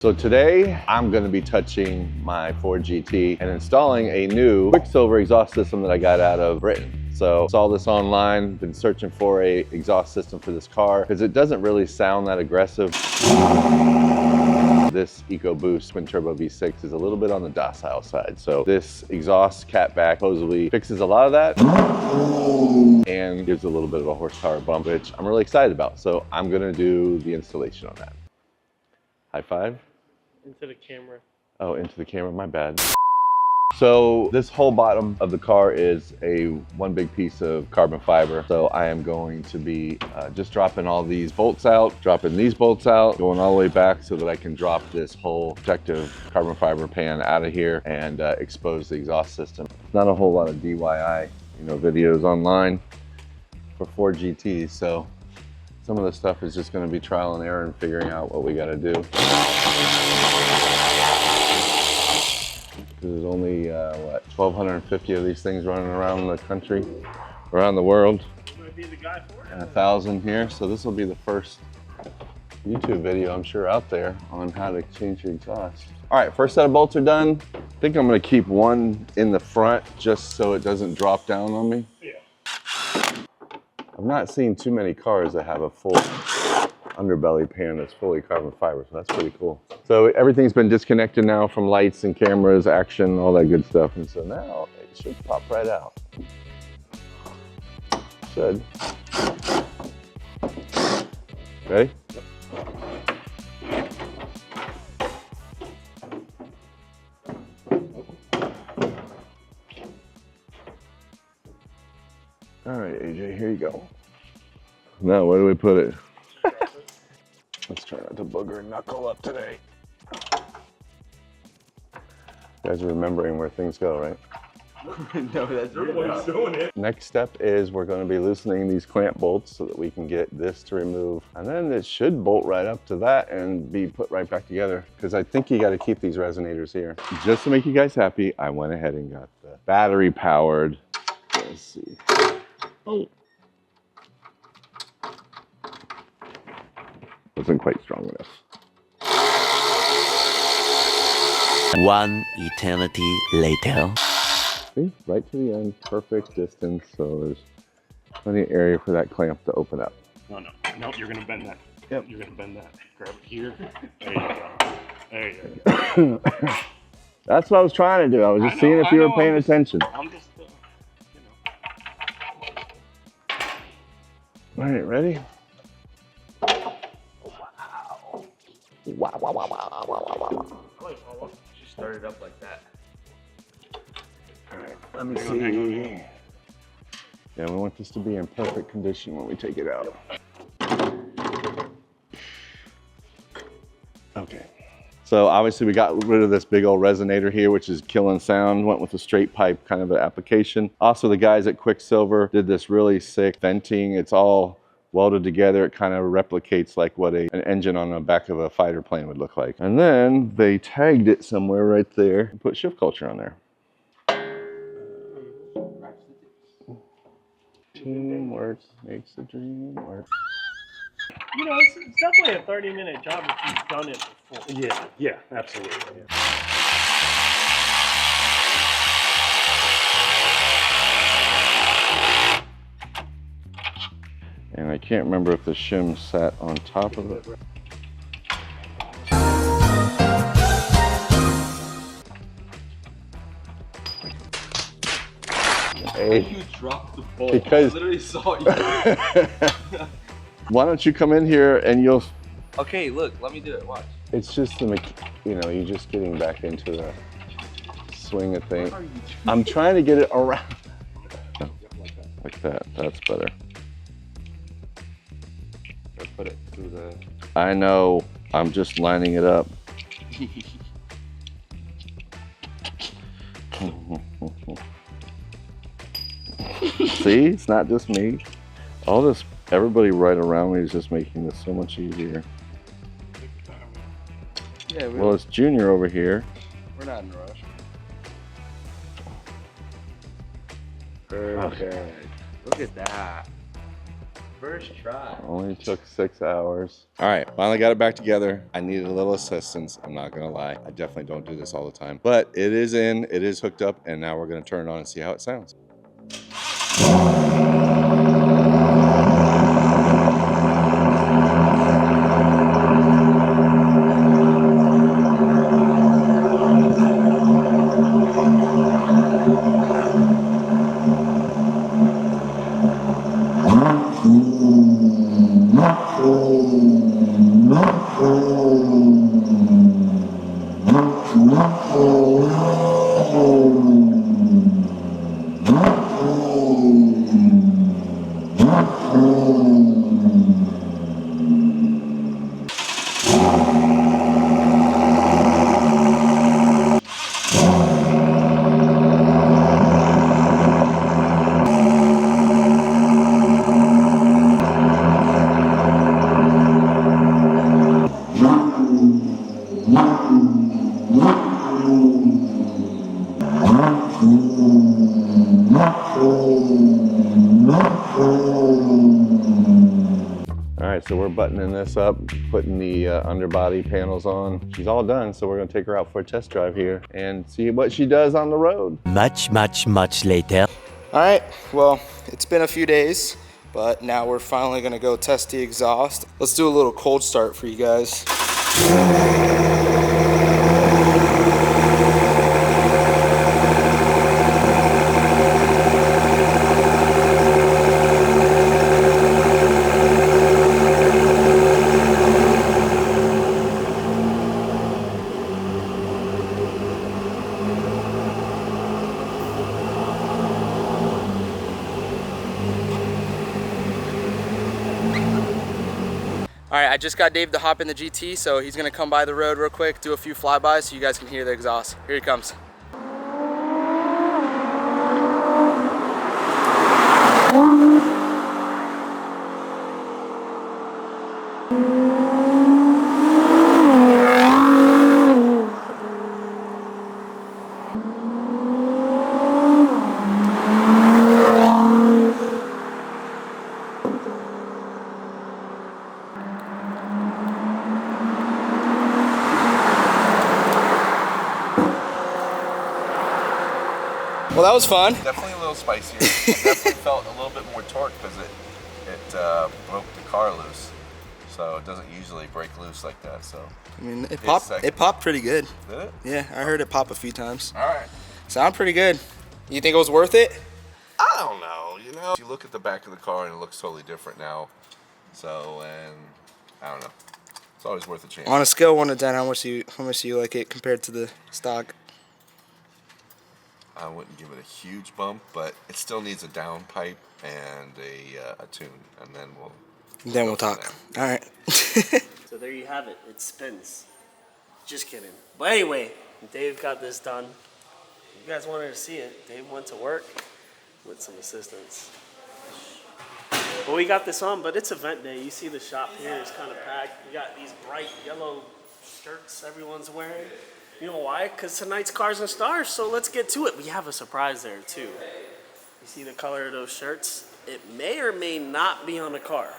So today I'm going to be touching my Ford GT and installing a new QuickSilver exhaust system that I got out of Britain. So saw this online, been searching for a exhaust system for this car because it doesn't really sound that aggressive. This EcoBoost twin turbo V6 is a little bit on the docile side. So this exhaust catback supposedly fixes a lot of that and gives a little bit of a horsepower bump, which I'm really excited about. So I'm going to do the installation on that. High five. Into the camera. Oh, into the camera, my bad. So this whole bottom of the car is one big piece of carbon fiber. So I am going to be just dropping all these bolts out, dropping these bolts out, going all the way back so that I can drop this whole protective carbon fiber pan out of here and expose the exhaust system. Not a whole lot of DIY, videos online for Ford GTs. So some of the stuff is just going to be trial and error and figuring out what we got to do. There's only, 1,250 of these things running around the country, around the world. You might be the guy for it. And 1,000 here. So this will be the first YouTube video, I'm sure, out there on how to change your exhaust. All right, first set of bolts are done. I think I'm going to keep one in the front just so it doesn't drop down on me. Yeah. I've not seen too many cars that have a full underbelly pan that's fully carbon fiber, so that's pretty cool. So everything's been disconnected now from lights and cameras, action, all that good stuff. And so now it should pop right out. Should. Ready? Yep. All right, AJ, here you go. Now, where do we put it? Let's try not to booger and knuckle up today. You guys are remembering where things go, right? No, that's Everybody's doing it. Next step is we're going to be loosening these clamp bolts so that we can get this to remove. And then it should bolt right up to that and be put right back together. Because I think you got to keep these resonators here. Just to make you guys happy, I went ahead and got the battery powered. Let's see. Oh. Wasn't quite strong enough. One eternity later. See, right to the end, perfect distance, so there's plenty of area for that clamp to open up. No, you're gonna bend that. Yep. You're gonna bend that. Grab it here. There you go. There you go. That's what I was trying to do. I was just seeing if you were paying attention. I'm just, All right, ready? Wow. She started up like that. All right, let me see. Yeah, we want this to be in perfect condition when we take it out. Okay. So obviously we got rid of this big old resonator here, which is killing sound. Went with a straight pipe kind of an application. Also, the guys at QuickSilver did this really sick venting. It's all welded together. It kind of replicates like what an engine on the back of a fighter plane would look like. And then they tagged it somewhere right there and put Shift Culture on there. Teamwork makes the dream work. it's definitely a 30-minute job if you've done it before. Yeah, absolutely. Yeah. And I can't remember if the shim sat on top of it. Hey, You dropped the bolt. Because- I literally saw you. why don't you come in here and you'll... Okay, look, let me do it. Watch. It's just the, you're just getting back into the swing of things. What are you doing? I'm trying to get it around. Like that, that's better. Or put it through the... I know, I'm just lining it up. See, it's not just me. All this, everybody right around me is just making this so much easier. Yeah, Well, it's Junior over here. we're not in a rush. Okay. Look at that. First try. Only took 6 hours. All right, finally got it back together. I needed a little assistance, I'm not gonna lie. I definitely don't do this all the time. But it is hooked up, and now we're gonna turn it on and see how it sounds. All right, so we're buttoning this up, putting the underbody panels on. She's all done, so we're gonna take her out for a test drive here and see what she does on the road. Much later. All right, well, it's been a few days, but now we're finally gonna go test the exhaust. Let's do a little cold start for you guys. All right, I just got Dave to hop in the GT, so he's gonna come by the road real quick, do a few flybys so you guys can hear the exhaust. Here he comes. Well, that was fun. Definitely a little spicier. I definitely felt a little bit more torque because it broke the car loose. So it doesn't usually break loose like that. So I mean, it popped pretty good. did it? Yeah, I heard it pop a few times. All right. Sound pretty good. You think it was worth it? I don't know. You know, you look at the back of the car and it looks totally different now. So, and I don't know. It's always worth a chance. On a scale of 1 to 10, how much do you like it compared to the stock? I wouldn't give it a huge bump, but it still needs a downpipe and a tune, and then we'll talk. All right. So there you have it. It spins. Just kidding. But anyway, Dave got this done. You guys wanted to see it. Dave went to work with some assistance. But we got this on, but it's event day. You see the shop here is kind of packed. We got these bright yellow shirts everyone's wearing. You know why? Because tonight's Cars and Stars, so let's get to it. We have a surprise there, too. You see the color of those shirts? It may or may not be on the car.